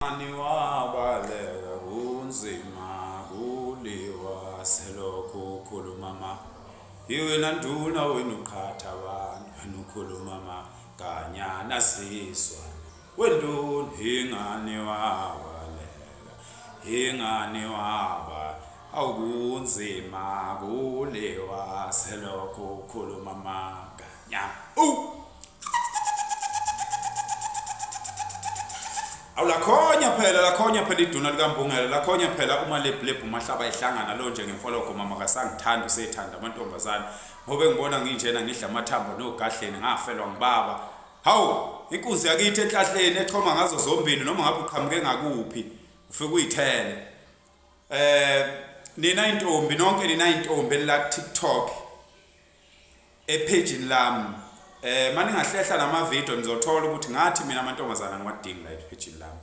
Ani wabaleka kunzima kuliwa selokhu ukhuluma iwe nanduna wena uqhatha abantu wena ukhuluma maganyana siswa wenduni ingane waba awukunzima kuliwa selokhu ukhuluma maganya Lakhonya phela iduna likambungela lakhonya phela uma lebhlebhu mahlaba ehlangana lo nje ngemfoloko mama kasangithanda usethanda amantombazana ngobe ngibona nginjena ngidla amathambo nogahleni ngafelwa ngibaba hawu inkunzi yakithi enhlahleni echoma ngazo zombili noma ngabe uqhamuke ngakuphi ufike uyithele nina intombi nonke nina intombi la TikTok epage lami manje ngahlehla nama video nizothola ukuthi ngathi mina amantombazana ngiwadingi la epage lami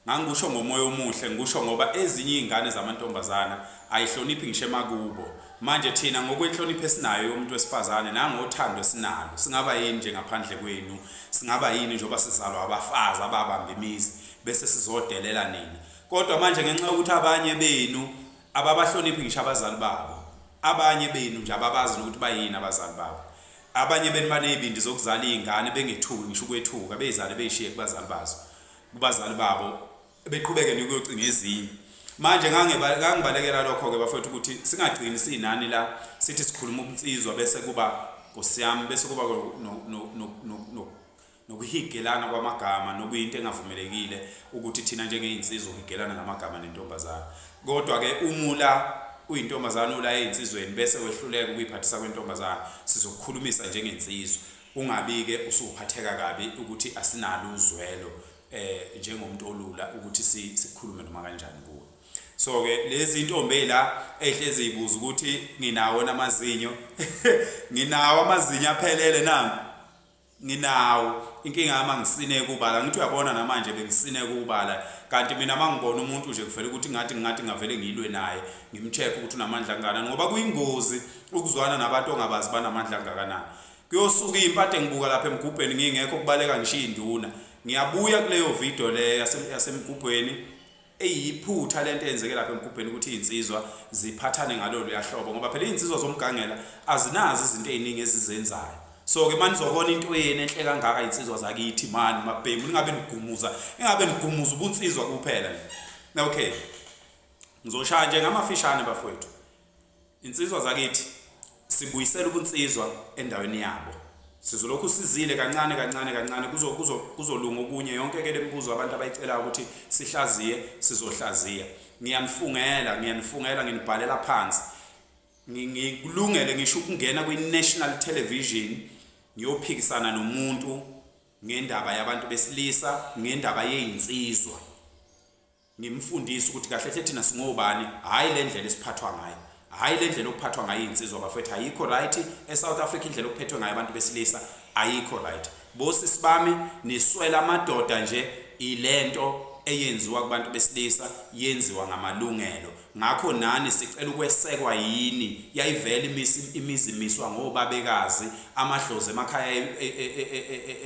ngangisho ngomoya omuhle ngisho ngoba ezinye izingane zamantombazana ayihloniphi ngisho emakubo manje thina ngokwenhlonipho esinayo yomuntu wesifazane nangothando esinalo singaba yini nje ngaphandle kwenu singaba yini njengoba sizalwa abafazi ababamba imizi bese sizodelela nina kodwa manje ngenxa ukuthi abanye benu ababahloniphi ngisho abazali babo abanye benu nje ababazi ukuthi bayini abazali babo abanye benu banezibindi zokuzala izingane bengethuki ngisho ukwethuka bezale beyishiye kubazali babo beqhubeke nokuyocinga ezinye manje ngangibalekela lokho ke bafethu ukuthi singagcini sinani la sithi sikhuluma ubunsizwa bese kuba nkosiyami bese kuba nokuhigelana kwamagama nokuyinto engavumelekile ukuthi thina njengeinsizwa uhigelana ngamagama nentombazana kodwa ke umula uyintombazana ula einsizweni bese wehluleka ukuyiphathisa kwentombazana sizokukhulumisa njengensizwa ungabike usuphatheka kabi ukuthi asinalo uzwelo njengomuntu olula ukuthi sikhulume noma kanjani kuwe so ke lezi intombi la ehlezi ibuza ukuthi nginawo namazinyo nginawo amazinyo aphelele nangu nginawo inkinga yami ngisine kubala ngithi uyabona namanje bengisine kubala kanti mina mangibona umuntu nje kuvela ukuthi ngathi ngavele ngilwe naye ngimcheck ukuthi unamandla kangakanani ngoba kuyingozi ukuzwana nabantu ongabazi banamandla kangakanani kuyosuka impathe ngibuka lapha emgubheni ngingekho kubaleka ngisho induna ngiyabuya kuleyo video le yasemgubheni eyiphutha lento eyenzeke lapha emgubheni ukuthi izinsizwa ziphathane ngalolu yahlobo ngoba phela izinsizwa zomgangela azinazi izinto eziningi ezizenzayo so ke manje uzobona into yeni enhle kangaka izinsizwa zakithi mani mabhemu ningabe nigumuza ubunsizwa kuphela na okay ngizoshaya nje ngamafishane bafowethu insizwa zakithi sibuyisela ubunsizwa endaweni yabo sizolokhu sizile kancane kuzolunga okunye yonke ke lembuzo abantu abayicela ukuthi sihlaziye sizohlaziya ngiyanifungela nginibhalela phansi ngikulungele ngisho ukungena kwi-national television ngiyophikisana nomuntu ngendaba yabantu besilisa ngendaba yezinsizwa ngimfundisa ukuthi kahle hle thina singobani hayi le ndlela esiphathwa ngayo hayi le ndlela okuphathwa ngayo izinsizwa bafethu ayikho right eSouth Africa indlela okuphethwe ngayo abantu besilisa ayikho right bosisi bami niswela amadoda nje ilento eyenziwa kubantu besilisa yenziwa ngamalungelo ngakho nani sicela ukwesekwa yini yayivela imizimiswa ngobabekazi amadlozi emakhaya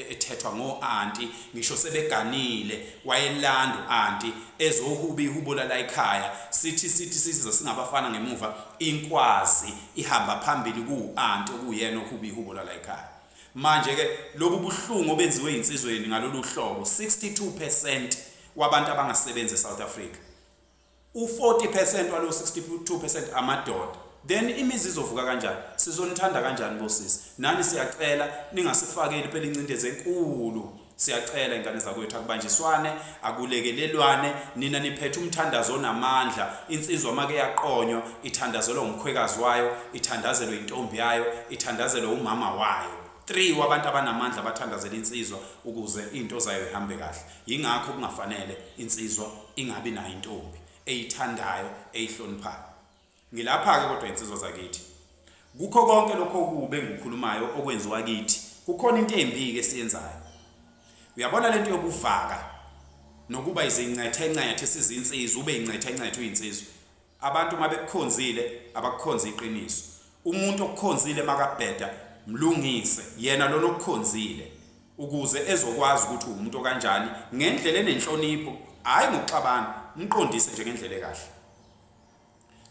ethethwa ngoanti ngisho sebeganile wayelando anti ezohuba ihubola la ekhaya sithi siza singabafana ngemuva inkwazi ihamba phambili kuanti okuyena ohuba ihubola la ekhaya manje ke lobu buhlungu obenziwe insizweni ngalolu hlobo 62% wabantu abangasebenza eSouth Africa u40% walo 62% amadoda then imizi izovuka kanjani sizonithanda kanjani bosisi nani siyacela ningasifakeli phela incindezi enkulu siyacela ingane zakwethu akubanjiswane akulekelelwane nina niphethe umthandazo namandla insizwa make yaqonywa ithandazelwa umkhwekazi wayo ithandazelwe intombi yayo ithandazelwe umama wayo 3 wabantu abanamandla bathandazela insizwa ukuze into zayo ihambe kahle yingakho kungafanele insizwa ingabi nayo intombi eyithandayo eyihloniphayo ngilapha ke kodwa insizwa zakithi kukho konke lokho kube engikhulumayo okwenziwa kithi kukhona into embi ke siyenzayo uyabona lento yobuvaka nokuba izincethe sizinsizwa ube incethe uyinsizwa abantu mabekukhonzile abakukhonza iqiniso umuntu okukhonzile makabheda mlungise yena lo nokukhonzile ukuze ezokwazi ukuthi umuntu kanjani ngendlela enenhlonipho, hayi ngokuxabana, umqondise nje ngendlela ekahle.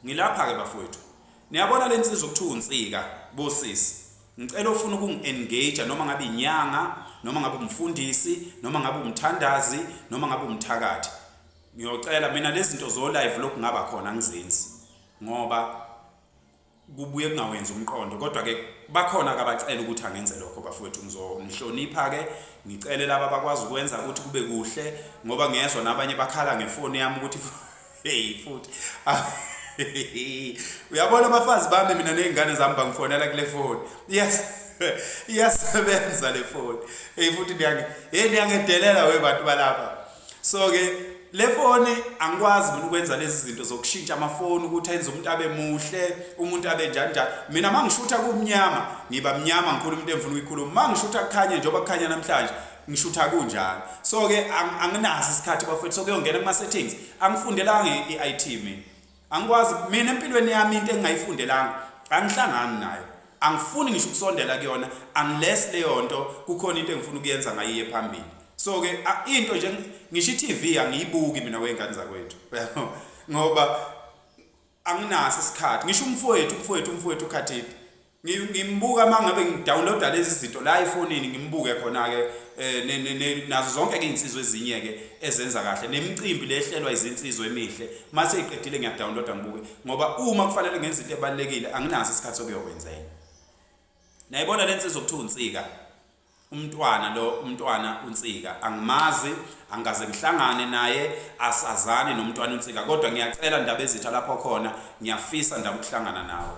Ngilapha ke bafowethu, niyabona lensizwa ukuthiwa unsika bosisi, ngicela ufuna ukungi-engage noma ngabe inyanga, noma ngabe umfundisi, noma ngabe umthandazi, noma ngabe umthakathi. Ngiyocela mina lezi zinto zo live lokhu ngaba khona ngizenzi ngoba kubuye kungawenza umqondo, kodwa ke bakhona abacela ukuthi angenze lokho bafowethu. Ngizonihlonipha ke, ngicele laba bakwazi ukwenza ukuthi kube kuhle, ngoba ngiyezwa nabanye bakhala ngefoni yami ukuthi hey futhi uyabona abafazi bami mina nezingane zami bangifonela kule phone. Yes, iyasebenza le phone. Hey futhi niyangedelela webantu balapha. So ke le phone angikwazi mina ukwenza lezi zinto zokushintsha amafoni ukuthi enze umuntu abe muhle, umuntu abe njani njani. Mina mangishutha kumnyama ngiba mnyama, ngikhuluma into emfuna ukuyikhuluma. Mangishutha kukhanya njengoba kukhanya namhlanje ngishutha kunjani. So ke anginazi isikhathi bafethu sokuyongena kuma settings. Angifundelanga i-IT mina. Angikwazi mina empilweni yami into engayifundelanga angihlangani nayo. Angifuni ngisho ukusondela kuyona unless leyo nto kukhona into engifuna ukuyenza ngayiye phambili. So ke into nje ngisho iTV angiyibuki mina wengane zakwethu. Ngoba anginaso isikhathi. Ngisho umfowethu ukhathini. Ngimbuka mangabe ngidownloada lezi zinto la efonini ngimbuke khona ke nazo zonke insizwe ezinye ke ezenza kahle nemicimbi lehlelwa izinsizwe emihle mase iqedile ngiyadownloada ngibuke, ngoba uma kufanele ngenze into ebalekile anginaso isikhathi sokuyokwenza yini. Nayibona lensizwe ukuthiwa unsika, umntwana unsika angimazi, angaze ngihlangane naye, asazane nomntwana unsika, kodwa ngiyacela ndaba ezitha lapho khona ngiyafisa ndaba ukuhlangana nawe.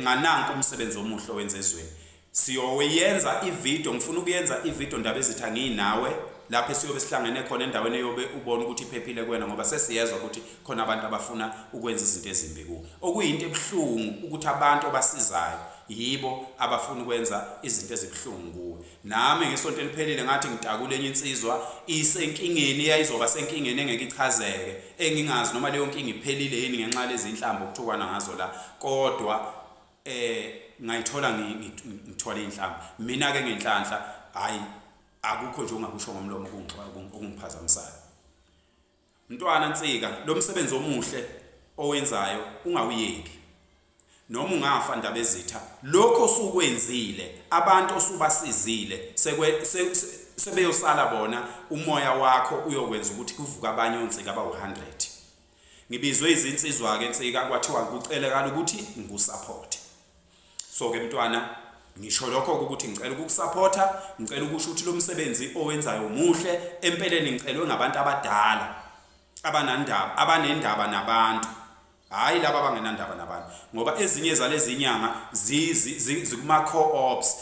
Ngananku umsebenzi omuhle owenza ezweni. Siyoyenza ivideo, ngifuna ukuyenza ivideo ndaba ezitha nginawe lapho siyobe sihlangene khona endaweni eyobe ubona ukuthi iphephile kuwena, ngoba sesiyezwa ukuthi khona abantu abafuna ukwenza izinto ezimbi kuwe. Okuyinto ebuhlungu ukuthi abantu abasizayo yibo abafuna ukwenza izinto ezibhlungu kuwe. Nami ngesonto eliphelile ngathi ngitakule enye insizwa isenkingeni, eyayizoba senkingeni engeke ichazeke, engingazi noma leyo nkinga iphelile yini ngenxa lezi inhlambo okuthukwana ngazo la, kodwa ngayithola ngithola inhlambo. Mina ke ngenhlanhla hayi akukho nje ungakusho ngomlomo okungiphazamisayo. Mntwana nsika, lo msebenzi omuhle owenzayo ungawuyeki. Noma ungafa ndaba ezitha, lokho osukwenzile, abantu osubasizile sebeyosala bona, umoya wakho uyokwenza ukuthi kuvuka abanye onsika aba100. Ngibizwe izinsizwa ke nsika kwathiwa kucelekala ukuthi ngikusupport. So ke mntwana, ngisho lokho ukuthi ngicela ukukusupporta, ngicela ukusho ukuthi lo msebenzi owenzayo muhle, empeleni ngicelwe ngabantu abadala abanendaba nabantu, hayi laba abangenandaba nabantu, ngoba ezinye zalezi inyanga zikuma co-ops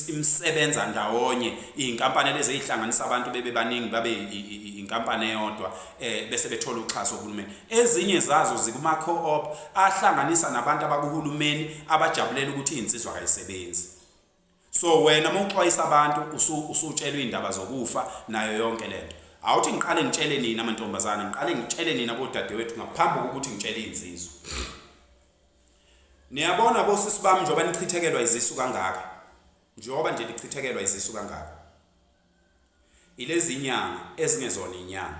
lemsebenza ndawonye, inkampani lezi ezihlanganisa abantu bebe baningi babe inkampani eyodwa bese bethola uxhaso kuhulumeni. Ezinye zazo zikuma co-op ahlanganisa nabantu abakuhulumeni abajabulela ukuthi insizwa kayisebenzi. So wena mawuxwayisa abantu usutshelwe indaba zokufa nayo yonke lento, awuthi ngiqale ngitshele nina amantombazana, ngiqale ngitshele nina bodadewethu ngaphambi kokuthi ngitshele insizwa. Niyabona bosisi bami njengoba nichithekelwa izisu kangaka, njengoba nje nichithekelwa izisu kangaka, ilezi inyanga ezingezona inyanga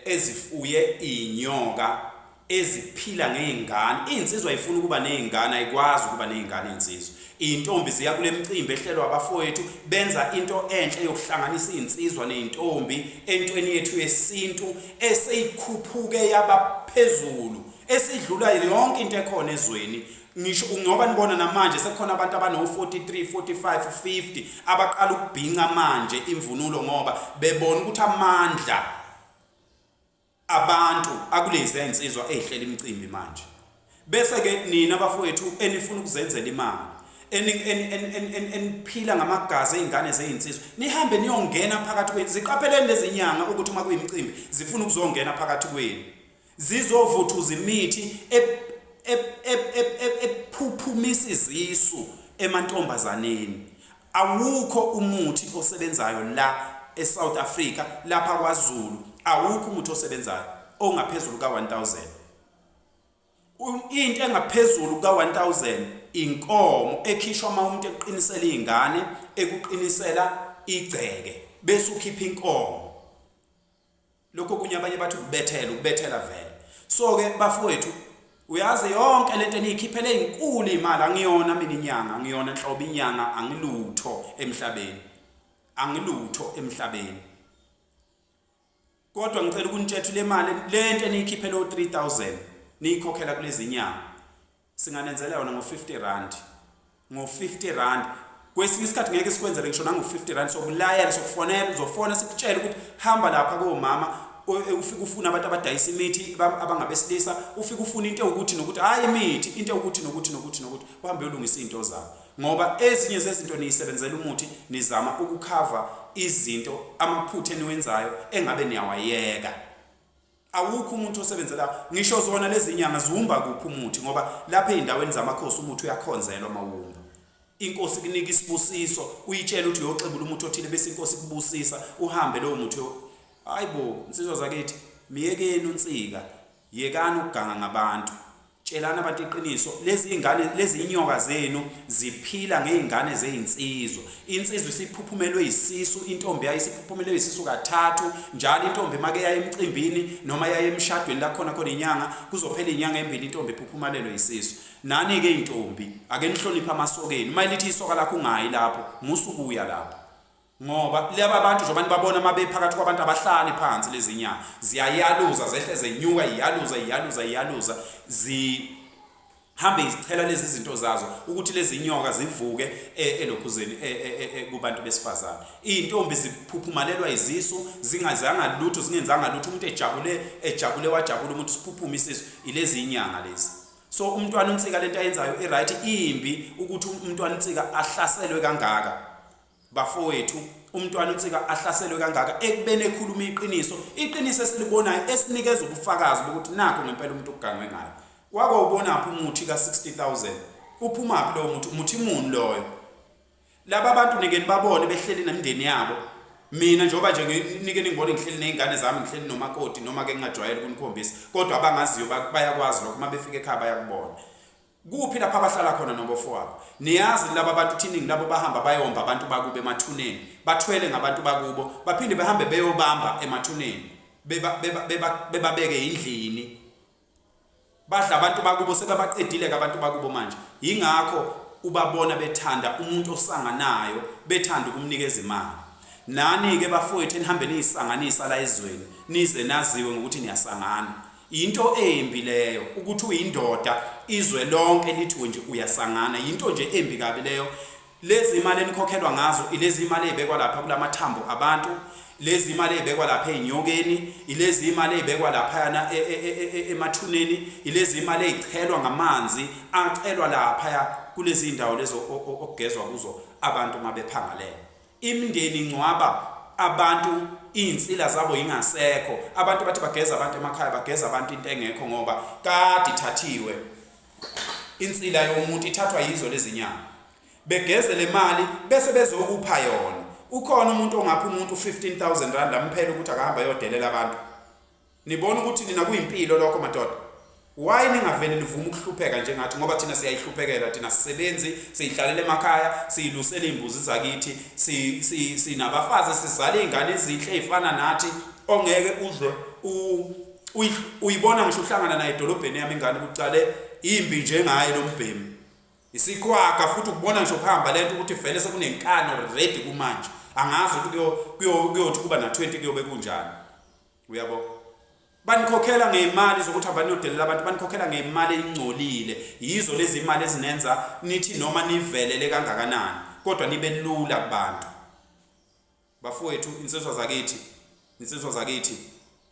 ezifuye inyoka, eziphila ngezingane. Insizwa ifuna ukuba nezingane, ayikwazi ukuba nezingane insizwa. Intombi ziya kule micimbi ehlelwa abafowethu, benza into enhle yokuhlanganisa insizwa nezintombi entweni yethu yesintu eseyikhuphuke yabaphezulu, esidlula yonke into ekhona ezweni. Ngisho ngoba nibona namanje sekukhona abantu abano 43, 45, 50 abaqala ukubhinqa manje imvunulo ngoba bebona ukuthi amandla abantu akulezi insizwa ezihlela imicimbi manje. Bese ke nina abafowethu enifuna ukuzenzela imali, eniphila ngamagazi ezingane zezinsizwa, nihambe niyongena phakathi kwenu. Ziqapheleni lezi nyanga ukuthi uma kuyimicimbi zifuna ukuzongena phakathi kwenu, zizovuthuza imithi ephuphumisa izisu emantombazaneni. Awukho umuthi osebenzayo la eSouth Africa, lapha kwaZulu awukho umuthi osebenzayo ongaphezulu ka 1000. Into engaphezulu ka 1000 inkomo ekhishwa uma umuntu eqinisela izingane ekuqinisela igceke bese ukhipha inkomo. Lokho kunye abanye bathi ukubethela vele. So ke bafowethu uyazi yonke lento eniyikhiphele izinkulu imali angiyona mina inyanga, angiyona nhlobo inyanga, angilutho emhlabeni. Kodwa ngicela ukunitshela le mali lento eniyikhiphele o3000 niyikhokhela kulezi inyanga. Singanenzela yona ngo50 rand. Ngo50 rand. Kwesinye isikhathi ngeke sikwenzele ngisho nango50 rand sokulayela sokufonela uzofona sikutshela ukuthi hamba lapha komama ufika ufuna abantu abadayisa imithi abangabesilisa ufika ufuna into ukuthi nokuthi hayi imithi into ukuthi nokuthi uhambe uyolungisa izinto zakho ngoba ezinye zezinto niyisebenzela umuthi nizama ukukhava izinto amaphutha eniwenzayo engabe niyawayeka. Awukho umuntu osebenzela ngisho zona lezi nyanga zihumba kuphi umuthi ngoba lapha ezindaweni zamakhosi umuthi uyakhonzelwa mawumba. Inkosi kunika isibusiso uyitshela ukuthi uyoxebula umuthi othile bese inkosi kubusisa uhambe lowo muthi. Hayibo insizwa zakithi miyekeni unsika yekani ukuganga ngabantu tshelana abantu iqiniso. Lezi izingane lezi inyoka zenu ziphila ngeizingane zezinsizwa. Insizwa isiphuphumelwe isisu, intombi yayisiphuphumelwe isisu kathathu njalo intombi make yaye emcimbini noma yaye emshadweni la khona inyanga kuzophela inyanga embili intombi iphuphumelelwe isisu. Nani ke intombi ake nihloniphe amasokeni mayilithi isoka lakho ungayi lapho musukuya lapho ngoba laba bantu njengoba nibabona mabe phakathi kwabantu abahlali phansi lezi nyanga ziyayaluza zehle zenyuka iyaluza zihambe izichela lezi zinto zazo ukuthi lezi nyoka zivuke elokhuzeni kubantu besifazane. Intombi ziphuphumalelwa izisu zingazanga lutho zingenzanga lutho umuntu ejabule wajabula umuntu siphuphume isisu ilezi inyanga lezi. So umntwana unsika lento ayenzayo right imbi ukuthi umntwana unsika ahlaselwe kangaka. Bafowethu umntwana unsika ahlaselwe kangaka ekubene ekhuluma iqiniso esilibonayo esinikeza ubufakazi bokuthi nakho ngempela umuntu ugangwe ngayo. Wake ubonaphi umuthi ka60,000 uphumaphi lowo muthi imuni loyo. Laba abantu ningeni babone behleli nemndeni yabo. Mina njengoba nje nike ningibone ngihleli nezingane zami ngihleli nomakoti noma ke ngingajwayele ukunikhombisa kodwa abangaziyo bayakwazi lokho mabefika ekhaya bayakubona. Kuphi lapha abahlala khona nobofowabo niyazi laba abantu thiningi labo bahamba bayomba abantu bakube emathuneni bathwele ngabantu bakubo baphinde behambe beyobamba emathuneni bebabeke endlini badla abantu bakubo sebabaqedile abantu bakubo manje. Yingakho ubabona bethanda umuntu osanganayo bethanda ukumnikeza imali. Nani ke bafowethu enihambe niyisanganisa la ezweni nize naziwe ngokuthi niyasangana. Into embi leyo ukuthi uyindoda izwe lonke lithi nje uyasangana into nje embi kabi leyo. Lezi imali enikhokhelwa ngazo ilezi imali ezibekwa lapha kulamathambo abantu, lezi imali ezibekwa lapha ezinyokeni, ilezi imali ezibekwa lapha emathuneni, ilezi imali ezichelwa ngamanzi acelwa lapha kulezi indawo lezo okugezwa kuzo abantu mabephangalela. Imindeni incwaba abantu insila zabo ingasekho. Abantu bathi bageza abantu emakhaya bageza abantu into engekho ngoba kade ithathiwe insila yomuntu ithathwa yizo lezi nyanga. Begeze le mali bese bezokupha yona. Ukhona umuntu ongapha umuntu 15,000 rand amphela ukuthi akahamba yodelela abantu. Nibona ukuthi nina kuyimpilo lokho madoda. Why ningavele nivuma ukuhlupheka njengathi ngoba thina siyayihluphekela thina sisebenzi siyihlalele emakhaya siyilusela imbuzi zakithi sinabafazi sizala izingane ezinhle ezifana nathi ongeke udle uyibona ngisho uhlangana naye edolobheni yami ingane kucale imbi njengaye lo mbhemi isikhwaka futhi ukubona ngisho phamba lento ukuthi vele sekunenkano ready kumanje angazi ukuthi kuyothi kuba na20 kuyobe kunjani. Uyabo banikhokhela ngeimali zokuthi abaniyodelela abantu banikhokhela ngeimali engcolile. Yizo lezi imali ezinenza nithi noma nivelele kangakanani kodwa nibe lula kubantu. Bafowethu insizwa zakithi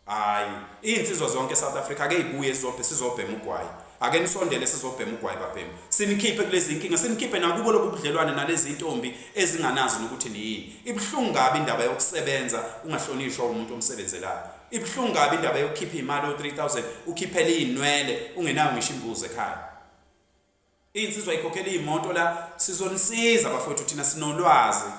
hayi insizwa zonke South Africa ake ibuye sizobhema ugwayi. Ake nisondele sizobhema ugwayi babhema. Sinikhiphe kulezi inkinga sinikhiphe nakubo lobudlelwane nalezi intombi ezinganazi nokuthi ni yini. Ibhlungu kabi indaba yokusebenza ungahlonishwa umuntu omsebenzelayo. Ibhlungu kabi indaba yokukhipha imali o3000 ukhiphela izinwele ungenayo ngisho imbuzi ekhaya. Insizwa ikhokhela imoto la sizonisiza bafowethu thina sinolwazi.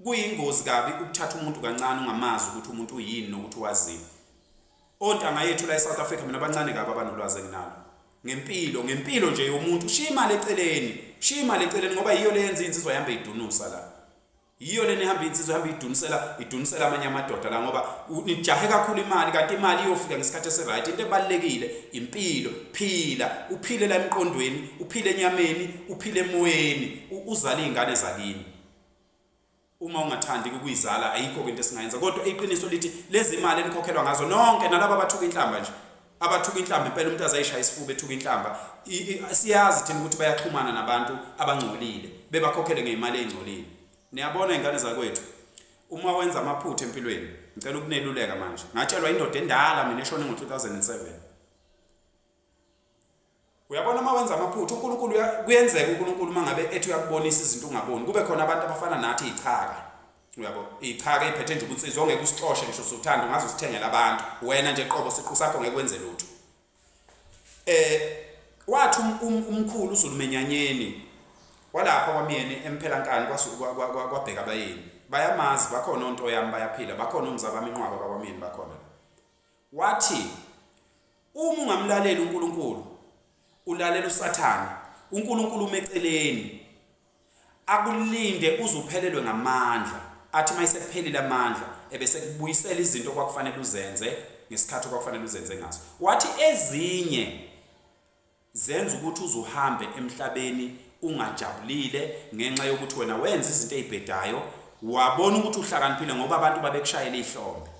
Kuyingozi kabi ukuthatha umuntu kancane ungamazi ukuthi umuntu uyini nokuthi wazini. Ontanga yethu la eSouth Africa mina abancane kabi abanolwazi enginalo. ngempilo nje yomuntu ushiya imali eceleni ngoba yiyo le yenza insizwa yahamba idunusa la. Yiyo lena ihamba insizwa ihamba idunisela amanye amadoda la ngoba nijahe kakhulu imali kanti imali iyofika ngesikhathi esiright. Into ebalekile impilo, uphile la emqondweni, uphile enyameni, uphile emoyeni, uzale izingane zakini. Uma ungathandi ukuyizala ayikho into esingayenza, kodwa iqiniso lithi lezi imali enikhokhelwa ngazo nonke nalabo abathuka inhlamba nje, abathuka inhlamba impela umuntu azayishaya isifuba ethuka inhlamba, siyazi thina ukuthi bayaxhumana nabantu abangcolile bebakhokhele ngeimali ezingcolile. Niyabona izingane zakwethu uma wenza amaphutha empilweni, ngicela ukuneluleka manje. Ngatshelwa indoda endala mina eshone ngo2007. Uyabona uma wenza amaphutha uNkulunkulu kuyenzeka uNkulunkulu mangabe ethi uyakubonisa izinto ungaboni. Kube khona abantu abafana nathi ichaka. Uyabo? Ichaka iphethe nje ubunsizwa ongeke usixoshe ngisho sothanda ungaze usithengele abantu. Wena nje qobo siqu sakho ngeke wenze lutho. Wathi umkhulu uZulumenyanyeni walapha kwamyeni eMphelankani kwabheka abayeni. Bayamazi bakhona onto yami bayaphila, bakhona umzaba aminqwaba kwamyeni bakhona. Wathi uma ungamlalela uNkulunkulu ulalela uSathane, uNkulunkulu umeceleni akulinde uzuphelelwe ngamandla. Athi mayisephelile amandla ebese kubuyisela izinto kwakufanele uzenze ngesikhathi kwakufanele uzenze ngaso. Wathi ezinye zenza ukuthi uzuhambe emhlabeni ungajabulile ngenxa yokuthi wena wenza izinto ezibhedayo, wabona ukuthi uhlakaniphile ngoba abantu babekushayela ihlombe.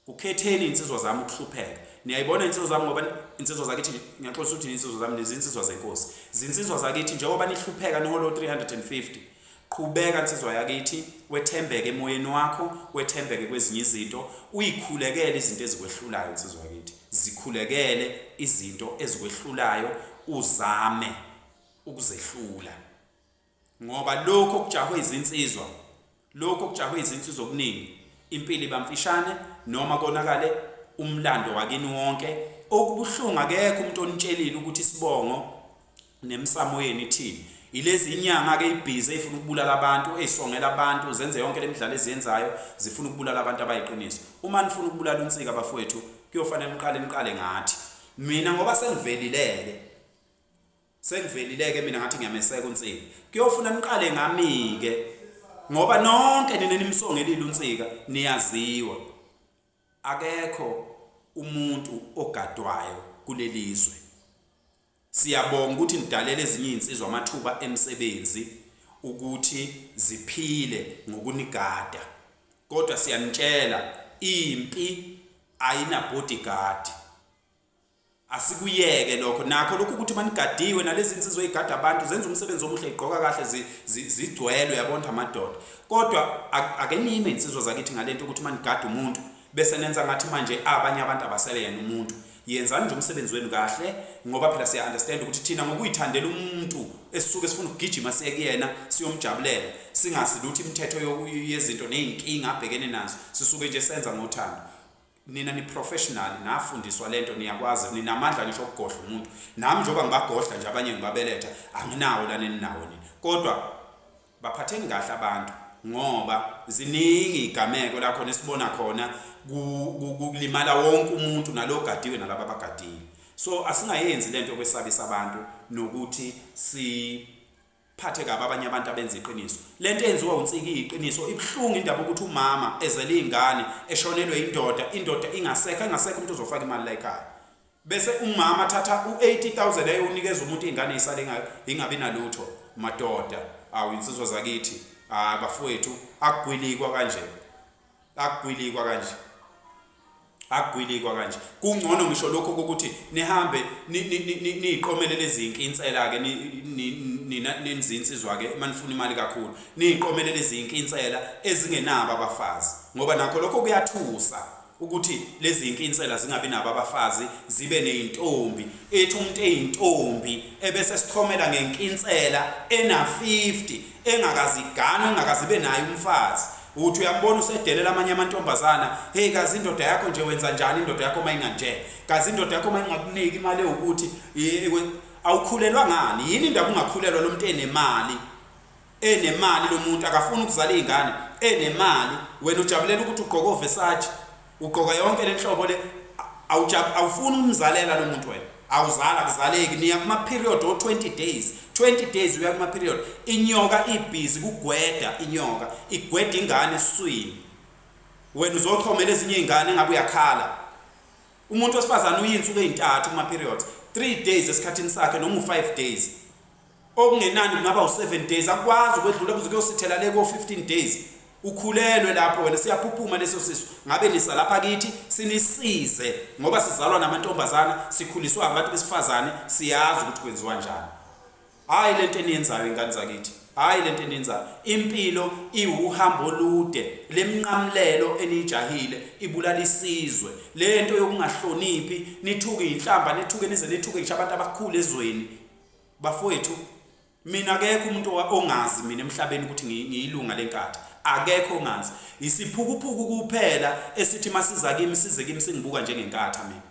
Kukhetheni insizwa zami ukuhlupheka. Niyayibona insizwa zami ngoba insizwa zakithi ngiyaxolisa ukuthi insizwa zami nezinsizwa zenkosi. Zinsizwa zakithi njengoba nihlupheka niholo 350. Qhubeka insizwa yakithi, wethembeke emoyeni wakho, wethembeke kwezinye izinto, uyikhulekele izinto ezikwehlulayo insizwa yakithi. Zikhulekele izinto ezikwehlulayo, uzame ukuzehlula. Ngoba lokho kujahwe izinsizwa, okuningi, impilo ibamfishane noma konakale umlando wakini wonke. Okubuhlungu akekho umuntu onitshelile ukuthi isibongo nemsamo yeni ithini. Ilezi inyanga ke ibhizi efuna ukubulala abantu, ezisongela abantu, zenze yonke lemidlalo eziyenzayo, zifuna ukubulala abantu abayiqiniso. Uma nifuna ukubulala uNsika bafowethu, kuyofanele niqale ngathi. Mina ngoba sengivelileke mina ngathi ngiyameseka uNsika. Kuyofuna niqale ngami ke ngoba nonke nina nimsongelile uNsika niyaziwa. Akekho umuntu ogadwayo kulelizwe. Siyabonga ukuthi nidalele ezinye insizwa amathuba emsebenzi ukuthi ziphile ngokunigada. Kodwa siyanitshela impi ayina bodyguard. Asikuyeke lokho nakho lokho ukuthi manigadiwe nalezi insizwa ezigada abantu zenza umsebenzi omuhle igqoka kahle zigcwele yabona amadoda. Kodwa ake nime insizwa zakithi ngalento ukuthi manigada umuntu bese nenza ngathi manje abanye abantu abasele yena umuntu. Yenzani nje umsebenzi wenu kahle ngoba phela siya understand ukuthi thina ngokuyithandela umuntu esisuke sifuna ukugijima siye kuyena siyomjabulela, singasiluthi imithetho yezinto nezinkinga abhekene nazo, sisuke nje senza ngothando. Nina ni professional, nafundiswa lento, niyakwazi, ninamandla ngisho ukugodla umuntu. Nami njoba ngibagodla nje abanye ngibabeletha, anginawo la neninawo nini. Kodwa baphatheni kahle abantu ngoba ziningi igameko la khona esibona khona kulimala wonke umuntu nalogadiwe nalabo abagadiwe. So asingayenzi lento yokwesabisa abantu nokuthi siphathe kabi abanye abantu abenza iqiniso. Lento enziwa uNsika iqiniso ibhlungu indaba ukuthi umama ezele izingane eshonelwe indoda ingasekho umuntu ozofaka imali la ekhaya. Bese umama athatha u80,000 ayonikeza umuntu izingane ezisale ingabi nalutho. Madoda insizwa zakithi bafowethu akugwilikwa kanje. Kungcono ngisho lokho ukuthi nihambe niqomele lezi inkinsela ke nizinsizwa ke manifuna imali kakhulu. Niqomele lezi inkinsela ezingenabo abafazi. Ngoba nakho lokho kuyathusa ukuthi lezi inkinsela zingabi nabo abafazi, zibe nezintombi. Ethi umuntu eyintombi ebese sithomela ngenkinsela ena50 engakazigana engakazibe nayo umfazi. Uthi uyambona usedelela amanye amantombazana, hey kazi indoda yakho nje wenza njani indoda yakho mayinganje? Kazi indoda yakho mayingakuniki imali ukuthi awukhulelwa ngani? Yini indaba ungakhulelwa lo muntu enemali lo muntu akafuna ukuzala izingane enemali, wena ujabulela ukuthi ugqoke Versace, ugqoka yonke lenhlobo le, awufuni umzalela lo muntu wena. awuzala kuzaleki niya kuma period o 20 days 20 days uya kuma period inyoka ibhizi kugweda inyoka igweda ingane esiswini wena uzochomela ezinye izingane ngabe uyakhala umuntu wesifazana uyinsuku ezintathu kuma periods 3 days esikhathini sakhe noma u5 days okungenani kungaba u7 days akwazi ukwedlula kuze kuyosithela le ko 15 days ukhulelwe lapho wena siyaphuphuma leso sisu ngabe lisa lapha kithi sinisize ngoba sizalwa namantombazana sikhuliswa abantu besifazane siyazi ukuthi kwenziwa kanjani hayi lento eniyenzayo ingane zakithi hayi lento eniyenzayo impilo iwuhambo olude lemnqamlelo enijahile ibulala isizwe lento yokungahloniphi nithuke inhlamba nithuke nize nithuke ngisho abantu abakhulu ezweni bafowethu mina akekho umuntu ongazi mina emhlabeni ukuthi ngiyilunga lenkatha akekho ongazi isiphukuphuku kuphela esithi masiza kimi size kimi singibuka njengenkatha mina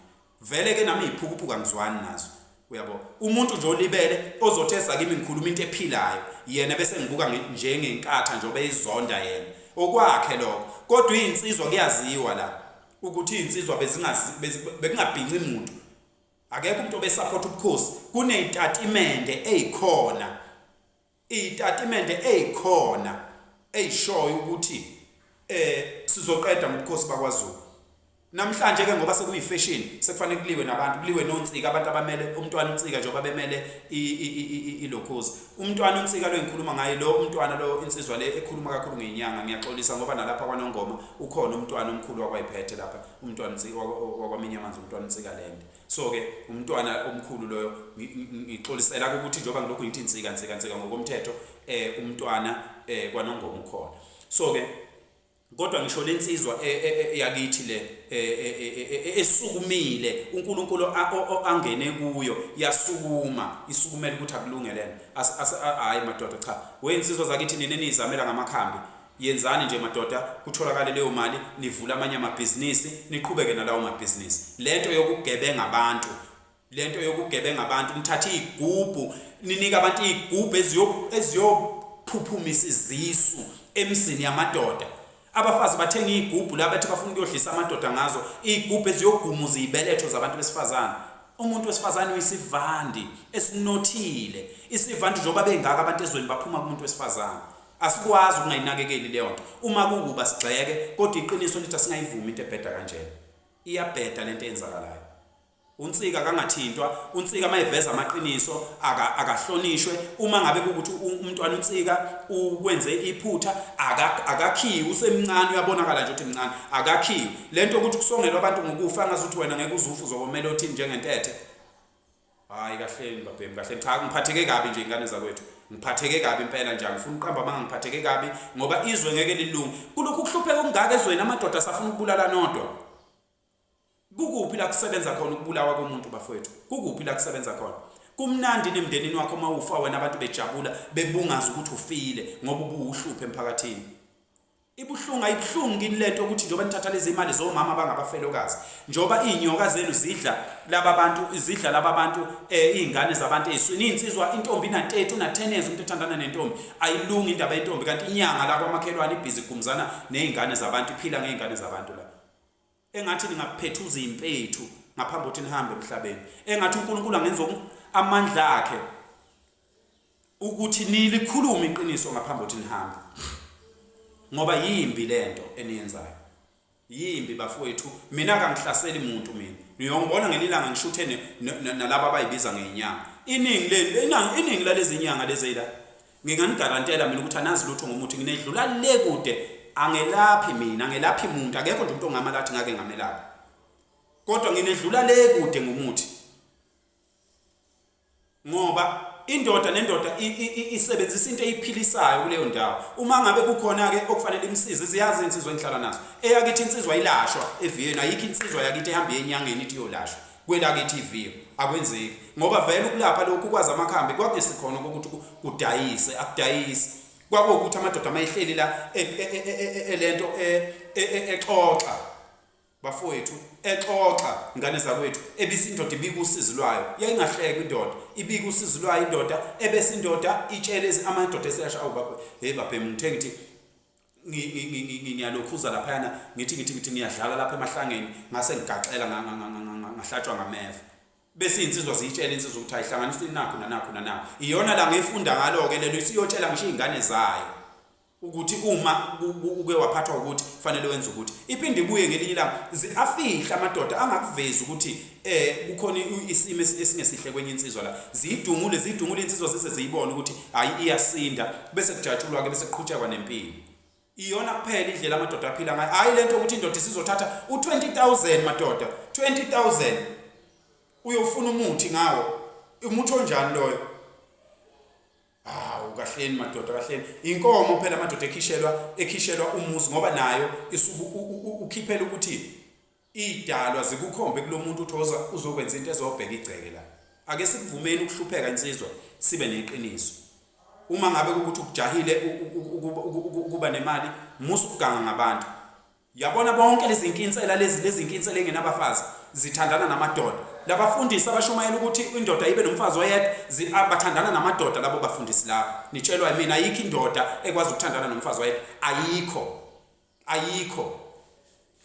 vele ke nami iziphukuphuku angizwani nazo uyabo umuntu nje olibele ozothesa kimi ngikhuluma into ephilayo yena bese ngibuka njengenkatha nje obeyizonda yena okwakhe lokho kodwa izinsizwa kuyaziwa la ukuthi izinsizwa bekungabhinci umuntu akekho umuntu obesupport ubukhosi kunezitatimende ezikhona izitatimende ezikhona eyishoyo ukuthi sizoqeda ngobukhosi bakwaZulu namhlanje ke ngoba sekuyifashion sekufanele kuliwe nabantu kuliwe nonsika abantu abamele umntwana unsika njengoba bemele ilokhozi umntwana unsika lo engikhuluma ngaye lo umntwana lo insizwa le ekhuluma kakhulu ngenyanga ngiyaxolisa ngoba nalapha kwaNongoma ukhona umntwana omkhulu wakwayiphethe lapha umntwana unsika wakwaminya amanzi umntwana unsika land so ke umntwana omkhulu loyo ngixolisela ukuthi njengoba ngilokhu ngithi insika ngokomthetho umntwana kwaNongoma ukhona so ke kodwa ngisho lensizwa yakithi le esukumile uNkulunkulu angene kuyo yasukuma isukumela ukuthi akulungelene hayi madoda cha wensizwa zakithi nini nizamela ngamakhambi yenzani nje madoda kutholakala leyo mali nivula amanye amabhizinisi niqhubeke nalawo mabhizinisi lento yokugebenga abantu nithatha izigubhu ninika abantu izigubhu eziyophuphumisa izisu emzini yamadoda abafazi bathenga izigubhu la bathi bafuna ukuyodlisa amadoda ngazo izigubhu eziyogumuza izibeletho zabantu besifazana umuntu wesifazane uyisivandi esinothile isivandi njengoba bengaka abantu ezweni baphuma kumuntu wesifazane asikwazi ukungayinakekeli leyo nto uma kukuba sigxeke kodwa iqiniso lithi asingayivumi into ebheda kanjena iyabheda lento eyenzakalayo unsika kangathintwa unsika mayiveza amaqiniso akahlonishwe uma ngabe ukuthi umntwana unsika ukwenze iphutha akakhiwe usemncane uyabonakala nje ukuthi mncane akakhiwe lento ukuthi kusongelwa abantu ngokufa ngazuthi wena ngeke uzufu uzokomela uthini njengentethe hayi kahle babhemi kahle cha ngiphatheke kabi nje ingane zakwethu ngiphatheke kabi impela nje ngifuna uqamba manga ngiphatheke kabi ngoba izwe ngeke lilunge kulokhu kuhlupheka okungaka ezweni amadoda asafuna ukubulala nodwa kukuphi la kusebenza khona ukubulawa komuntu bafowethu kukuphi la kusebenza khona kumnandi nemndenini wakho mawufa wena abantu bejabula bebungaza ukuthi ufile ngoba ubuhluphe emphakathini ibuhlungu kini lento ukuthi njengoba nithatha lezi imali zomama abangabafelokazi njengoba inyoka zenu zidla laba bantu izingane zabantu eziswini insizwa intombi nantethu natheneze umuntu ethandana nentombi ayilungi indaba yentombi kanti inyanga la kwamakhelwane ibhizi kumzana nezingane zabantu iphila ngezingane zabantu la engathi ningaphethuza impethu ngaphambi kokuthi nihambe emhlabeni engathi uNkulunkulu angenza amandla akhe ukuthi nilikhulume iqiniso ngaphambi kokuthi nihambe ngoba yimbi lento eniyenzayo yimbi bafowethu mina akangihlaseli umuntu mina niyongibona ngelilanga ngishuthe nalabo abayibiza ngeinyanga iningi lalezi inyanga lezela nginganigarantela mina ukuthi anazi lutho ngomuthi nginedlula le kude angelaphi umuntu akekho nje umuntu ongamalathi ngake ngamelaphi kodwa nginedlula le kude ngomuthi ngoba indoda nendoda isebenzisa into eyiphilisayo kuleyo ndawo uma ngabe kukhona ke okufanele imsize ziyazi insizwa enhlala nazo eyakithi insizwa ilashwa eviyeni ayikho insizwa yakithi ehamba enyangeni ithi yolashwa kwelakithi iviyo akwenzeki ngoba vele ukulapha lokhu kwazi amakhambi kwakuyisikhona ukuthi kudayise akudayisi kwakuwukuthi amadoda mayihleli la lento exoxa bafowethu exoxa ngane zakwethu ebisi indoda ibika usizi lwayo yayingahleki indoda ibika usizi lwayo indoda ebese indoda itshele amadoda eseyasha awu baba hey babhemu ngithe ngithi ngiyalokhuza laphana ngithi ngiyadlala lapha emahlangeni ngase ngigaxela ngahlatshwa ngameva bese insizwa ziyitshela insizwa ukuthi ayihlanganise nakho nanakho nanakho. Iyona la ngifunda ngalo ke lelo siyotshela ngisho izingane zayo ukuthi uma uke waphathwa ukuthi fanele wenze ukuthi. Iphinde ibuye ngelinye ilanga afihla amadoda angakuvezi ukuthi kukhona isimo esingesihle kwenye insizwa la. Zidungule insizwa sese ziyibona ukuthi hayi iyasinda bese kujatshulwa ke bese kuqhutshekwa nempilo. Iyona kuphela indlela amadoda aphila ngayo. Hayi lento ukuthi indoda isizothatha u20,000 madoda, 20,000 uyofuna umuthi ngawo. Umuthi onjani loyo? Kahleni madoda kahleni. Inkomo phela amadoda ekhishelwa umuzi ngoba nayo ukhiphela ukuthi idalwa zikukhombe kulomuntu uthoza uzokwenza into ezobheka igceke la. Ake sikuvumeni ukuhlupheka insizwa sibe neqiniso. Uma ngabe ukuthi ukujahile ukuba nemali musu ukuganga ngabantu. Yabona bonke lezi inkinsela lezi inkinsela engenabafazi zithandana namadoda. Labafundisi abashumayela ukuthi indoda ibe nomfazi oyedwa bathandana namadoda labo bafundisi lapho. Nitshelwa mina ayikho indoda ekwazi ukuthandana nomfazi oyedwa. Ayikho.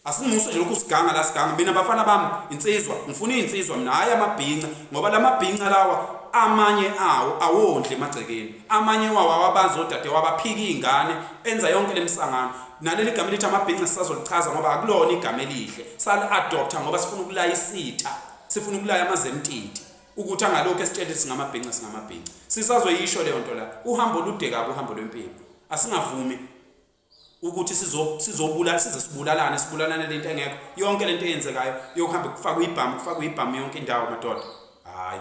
Asimuso nje ukusiganga la siganga. Mina bafana bami insizwa ngifuna insizwa mina hayi amabhinqa ngoba lamabhinqa lawa amanye awondle emagcekeni. Amanye wawo awabazi odade wabaphika izingane enza yonke lemsangano. Naleli igama lithi amabhinqa sisazolichaza ngoba akulona igama elihle. Sal adopta ngoba sifuna ukulaya isitha. Sifuna ukulaya amazemtiti ukuthi angalokho esitshele singamabhinqa. Sisazoyisho leyo nto la. Uhambo lude kabi uhambo lwempilo. Asingavumi ukuthi sibulalane lento engekho. Yonke lento eyenzekayo yokuhamba kufakwa ibhamu yonke indawo madoda.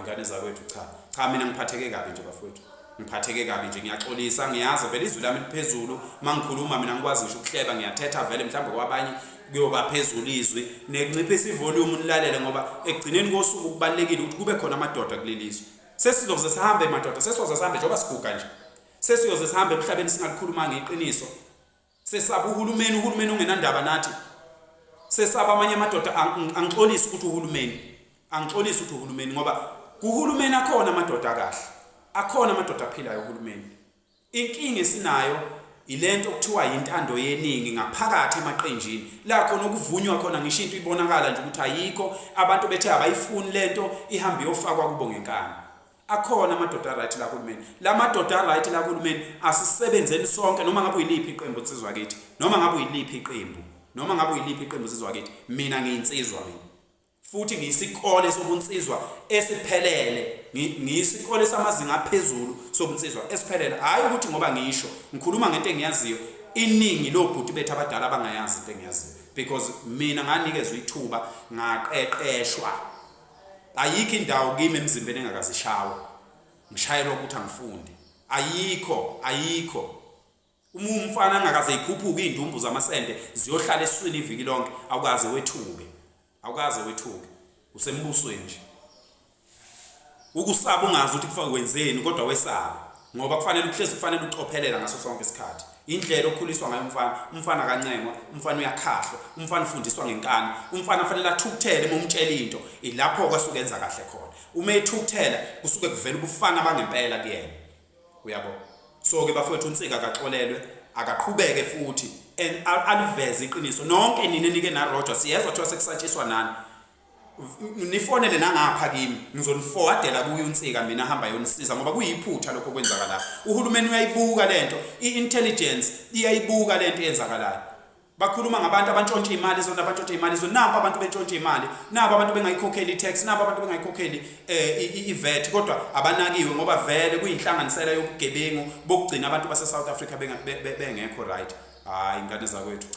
Ingane zakwethu cha mina ngiphatheke kabi nje bafowethu. Ngiphatheke kabi nje ngiyaxolisa ngiyazi vele izwi lami liphezulu mangikhuluma mina ngikwazi ngisho ukuhleba ngiyathetha vele mhlawumbe kwabanye kuyoba phezulu izwi nekunciphisa ivolume nilalele ngoba ekugcineni kosuku kubalekile ukuthi kube khona amadoda kulelizwe. Sesizoze sihambe madoda sihambe njengoba siguga nje. Sesiyoze sihambe emhlabeni singalikhuluma ngeqiniso. Sesaba uhulumeni ungenandaba nathi. Sesaba amanye amadoda angixolisa ukuthi uhulumeni ngoba kuhulumeni akhona amadoda kahle. Akhona amadoda aphilayo uhulumeni. Inkinga esinayo ilento okuthiwa intando yeningi ngaphakathi emaqenjini. La khona okuvunywa khona ngisho into ibonakala nje ukuthi ayikho abantu bethe abayifuni lento ihambe yofakwa kubo ngenkani. Akhona amadoda right la kuhulumeni. La madoda right la kuhulumeni asisebenzeni sonke noma ngabe uyiliphi iqembu sizwa kithi. Noma ngabe uyiliphi iqembu sizwa kithi. Mina ngiyinsizwa mina. Futhi ngiyisikole sobunsizwa esiphelele. Ngiyisikole samazinga aphezulu sobunsizwa esiphelele. Hayi ukuthi ngoba ngisho ngikhuluma ngento engiyaziyo. Iningi lobhuti bethu abadala abangayazi into engiyaziyo because mina nganikezwe ithuba ngaqeqeshwa. Ayikho indawo kimi emzimbeni engakazishawa. Ngishayelwa ukuthi angifunde. Ayikho. Umfana angakaze ikhuphuke indumbu zamasende ziyohlala esiswini iviki lonke awukaze wethuke. Usembusweni nje. Ukusaba ungazi ukuthi kufanele wenzeni kodwa wesaba ngoba kufanele ucophelela ngaso sonke isikhathi. Indlela okukhuliswa ngayo umfana kancengwa, umfana uyakhahlwa, umfana ufundiswa ngenkani, umfana fanele athukuthele uma umtshela into, ilapho kwasuka enza kahle khona. Uma ethukuthela kusuke kuvela ubufana bangempela kuyena. Uyabo? So ke bafowethu uNsika akaxolelwe, akaqhubeke futhi aliveze iqiniso. Nonke nini enike na Roger siyezwa ukuthi sekusatshiswa nani. Nifonele nangapha kimi ngizoniforwardela kuye uNsika mina hamba yonisiza ngoba kuyiphutha lokho kwenzakala. Uhulumeni uyayibuka lento, iintelligence iyayibuka lento eyenzakalayo. Bakhuluma ngabantu abantshontsha imali nabo abantu bentshontsha imali, nabo abantu bengayikhokheli tax, nabo abantu bengayikhokheli iVAT kodwa abanakiwe ngoba vele kuyinhlanganisela yobugebengu bokugcina abantu base South Africa bengekho right. Ingane zakwethu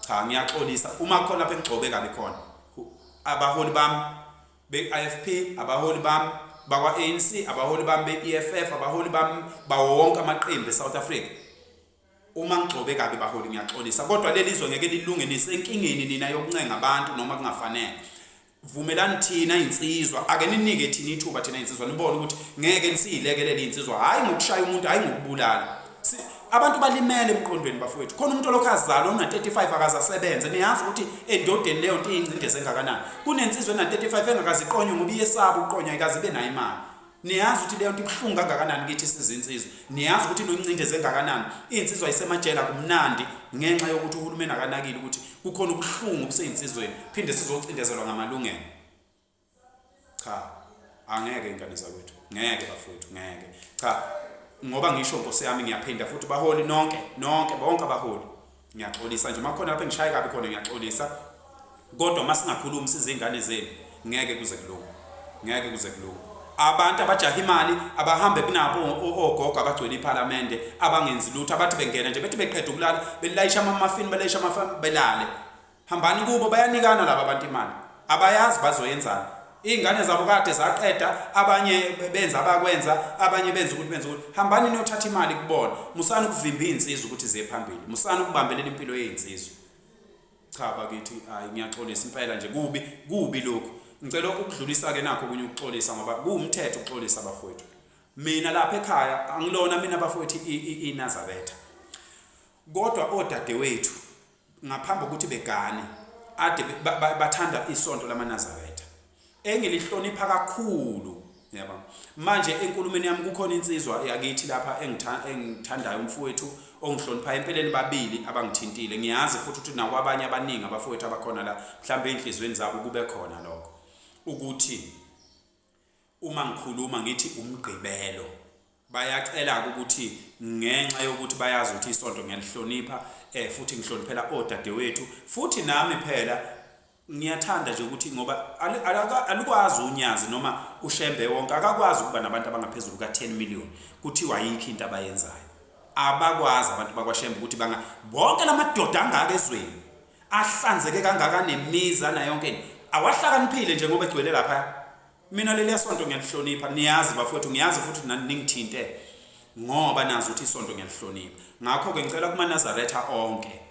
cha ngiyaxolisa uma khona lapha engigcobe kabi khona. Abaholi bami be-IFP, abaholi bami bakwa-ANC, abaholi bami be-EFF, abaholi bami bawo wonke amaqembu eSouth Africa. Uma ngigcobe kabi baholi ngiyaxolisa kodwa lelizwe ngeke lilunge nisenkingeni nina yokuncenga abantu noma kungafanele. Vumelani thina insizwa ake ninike thina ithuba thina insizwa nibone ukuthi ngeke nisiyilekelele insizwa hayi ngokushaya umuntu hayi ngokubulala. Abantu balimele emqondweni bafowethu. Khona umuntu olokazala ona35 akazasebenze. Niyazi ukuthi endodeni leyo nto iyincindeze engakanani. Kunensizwe na35 engakaziqonywa ngoba iyesaba uqonywa ikaze ibe nayo imali. Niyazi ukuthi leyo nto ibhlungu kangakanani kithi sizinsizwa. Niyazi ukuthi inoncindeze engakanani. Insizwa isemajele kumnandi ngenxa yokuthi uhulumeni akanakile ukuthi kukhona ubuhlungu obuseyinsizweni. Phinde sizocindezelwa ngamalungelo. Cha. angeke ingane zakwethu, ngeke bafowethu, ngeke. Cha, ngoba ngisho Nkosi yami ngiyaphinda futhi baholi bonke abaholi ngiyaxolisa nje makhona lapha engishaye kabi khona ngiyaxolisa, kodwa masingakhulumi sizingane zenu ngeke kuze kulunge. Abantu abajaha imali abahambe kunabo ogogo abagcwele iParliament abangenzi lutho abathi bengena nje bethi beqeda ukulala belayisha amafini belale. Hambani kubo bayanikana laba abantu imali, abayazi bazoyenzana. Ingane zabo kade zaqeda, abanye benza abakwenza, abanye benza ukuthi. Hambani niyothatha imali kubona. Musana ukuvimba insizwe ukuthi ziye phambili. Musana ukubambelela impilo yezinsizwe. Cha bakithi, hayi ngiyaxolisa impela nje kubi lokho. Ngicela ukudlulisa ke nakho kunye ukuxolisa ngoba kuwumthetho ukuxolisa abafowethu. Mina lapha ekhaya angilona mina abafowethu iNazaretha. Kodwa odadewethu ngaphambi kokuthi begane ade bathanda isonto lamaNazaretha. Engilihlonipha kakhulu, yabona. Manje enkulumeni yami kukhona insizwa yakithi lapha engithandayo umfowethu ongihlonipha empeleni babili abangithintile. Ngiyazi futhi ukuthi nakwabanye abaningi abafowethu abakhona la mhlambe enhlizweni zabo kube khona lokho. Ukuthi uma ngikhuluma ngithi umgqibelo bayacela ukuthi ngenxa yokuthi bayazi ukuthi isonto ngiyalihlonipha futhi ngihloniphela odadewethu futhi nami phela ngiyathanda nje ukuthi ngoba alikwazi unyazi noma ushembe wonke akakwazi ukuba nabantu abangaphezulu ka10 million kuthiwa yikho into abayenzayo. Abakwazi abantu bakwashembe ukuthi bonke lamadoda angaka ezweni ahlanzeke kangaka nemiza na yonke awahlakaniphile nje ngoba egcwele lapha. Mina leli sonto ngiyalihlonipha, niyazi bafowethu, ngiyazi futhi ningithinte ngoba nazi ukuthi isonto ngiyalihlonipha. Ngakho ke ngicela kumaNazaretha onke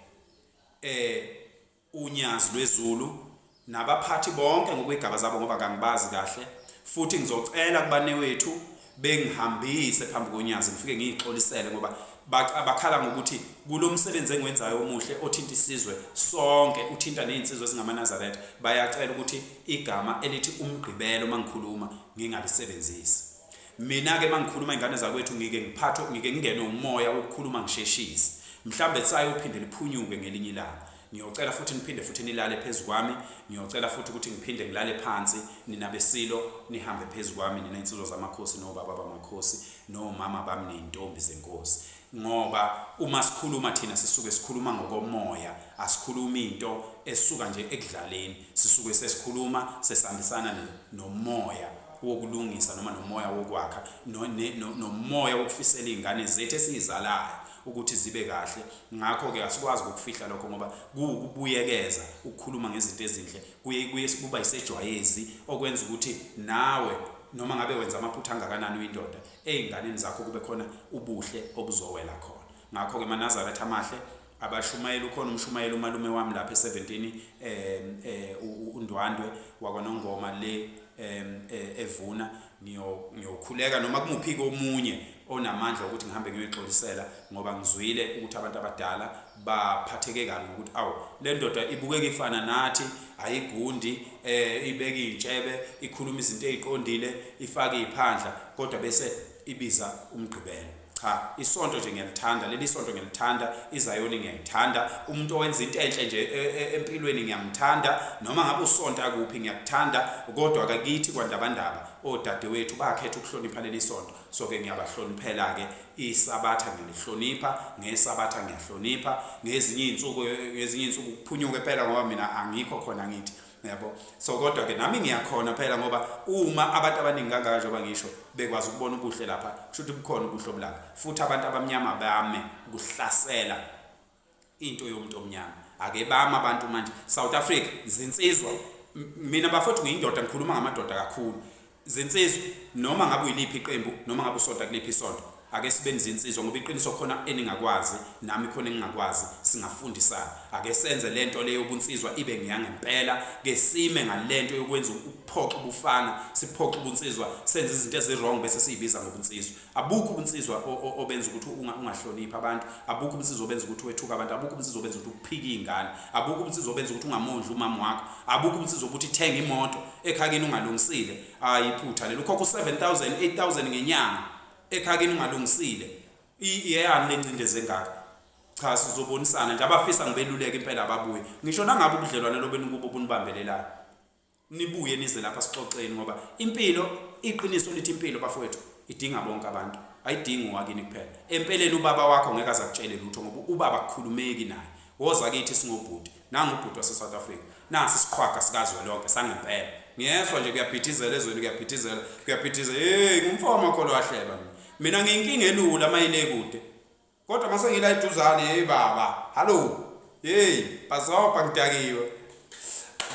unyazi lwezulu nabaphathi bonke ngokwegaba zabo ngoba kangibazi kahle, futhi ngizocela kubanewethu bengihambise phambi konyazi ngifike ngiyixolisele ngoba bakhala ngokuthi kulomsebenzi engiwenzayo omuhle othinta isizwe sonke, uthinta nezinsizwe ezingamaNazaretha. Bayacela ukuthi igama elithi umgqibelo mangikhuluma ngingalisebenzisi. Mina ke mangikhuluma ingane zakwethu ngike ngingene umoya wokukhuluma ngisheshise. Mhlambe sayo uphinde liphunyuke ngelinye ilanga. Ngiyocela futhi niphinde futhi nilale phezukwami, ngiyocela futhi ukuthi ngiphinde ngilale phansi ninabesilo nihambe phezukwami nina insizwa zamakhosi nobaba bamakhosi nomama bami nezintombi zenkosi. Ngoba uma sikhuluma thina sisuke sikhuluma ngokomoya, asikhulumi into esuka nje ekudlaleni, sisuke sesikhuluma sesihambisana nomoya wokulungisa noma nomoya wokwakha nomoya wokufisela izingane zethu esizalayo ukuthi zibe kahle. Ngakho ke asikwazi ukufihla lokho ngoba kubuyekeza ukukhuluma ngezinto ezinhle kuye kuba isejwayezi okwenza ukuthi nawe noma ngabe wenza amaphutha angakanani uyindoda einganeni zakho kube khona ubuhle obuzowela khona. Ngakho ke maNazaretha amahle abashumayeli, ukhona umshumayeli umalume wami lapha e17 uNdwandwe wakwaNongoma le evuna. Ngiyokhuleka noma kumuphi komunye onamandla ukuthi ngihambe ngiyoxolisela ngoba ngizwile ukuthi abantu abadala baphatheke kabi ukuthi le ndoda ibukeka ifana nathi, ayigundi, ibeka izintshebe, ikhuluma izinto eziqondile, ifaka iziphandla kodwa bese ibiza umgqibelo. Cha, isonto nje ngiyalithanda, leli sonto ngiyalithanda, izayoni ngiyayithanda, umuntu owenza into enhle nje empilweni ngiyamthanda, noma ngabe usonto akuphi ngiyakuthanda, kodwa akakithi kwandabandaba odadewethu bakhetha ukuhlonipha leli sonto. So ke ngiyabahloniphela ke isabatha ngiyalihlonipha, ngesabatha ngiyahlonipha, ngezinye izinsuku kuphunyuke phela ngoba mina angikho khona ngithi. Yabo. So kodwa ke nami ngiyakhona phela ngoba uma abantu abaningi kangaka njengoba ngisho bekwazi ukubona ubuhle lapha, kusho ukuthi bukhona ubuhle obulapha. Futhi abantu abamnyama bame ukuhlasela into yomuntu omnyama. Ake bama abantu manje South Africa zinsizwa. Mina bafowethu ngiyindoda ngikhuluma ngamadoda kakhulu. Zinsizwa noma ngabe uyiliphi iqembu noma ngabe usonto kuliphi isonto. Ake sibe izinsizwa ngoba iqiniso khona eningakwazi nami khona engingakwazi, singafundisana. Ake senze lento leyo ubunsizwa ibe ngiyangempela, ke sime ngalento yokwenza ukuphoxa ubufana, siphoxa ubunsizwa, senze izinto ezirong bese siyibiza ngobunsizwa. Abukho ubunsizwa obenza ukuthi ungahlonipha abantu, abukho ubunsizwa obenza ukuthi wethuka abantu, abukho ubunsizwa obenza ukuthi uphike izingane, abukho ubunsizwa obenza ukuthi ungamondla umama wakho, abukho ubunsizwa ukuthi ithenga imoto ekhakini ungalungisile. Iphutha lelo khokho 7,000 8,000 ngenyanga ekhakini ungalungisile. Iyeyani lencindeze engaka? Cha, sizobonisana nje abafisa ngibeluleke impela ababuye. Ngisho nangabe ubudlelwane lobeni kubo bunibambelelayo. Nibuye nize lapha sixoxeni ngoba impilo iqiniso lithi impilo bafowethu idinga bonke abantu, ayidingi wakini kuphela. Empeleni ubaba wakho ngeke azakutshele lutho ngoba ubaba akukhulumeki naye. Woza kithi singobhuti, nangubhuti wase South Africa, nasi isiqhwaga sikazwelonke sangempela. Ngiyezwa nje kuyaphithizela ezweni, kuyaphithizela hey ngumfowabo makho wahleba mina ngiyinkinga elula mayile kude. Kodwa mase ngila eduzane hey baba, hallo. Hey, bazopha ngidakiwe.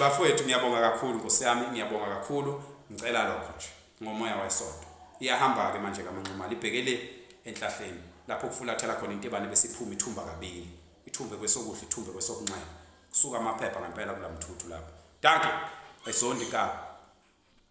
Bafowethu ngiyabonga kakhulu Nkosi yami, ngiyabonga kakhulu. Ngicela lokho nje ngomoya wesonto. Iyahamba ke manje kaManxumalo ibhekele enhlahleni lapho kufulathela khona intebane bese iphuma ithumba kabili. Ithumbe kwesokuhle, ithumbe kwesokunxele. Kusuka amaphepha ngempela kulamthuthu lapho. Danke. Ayisondi ka.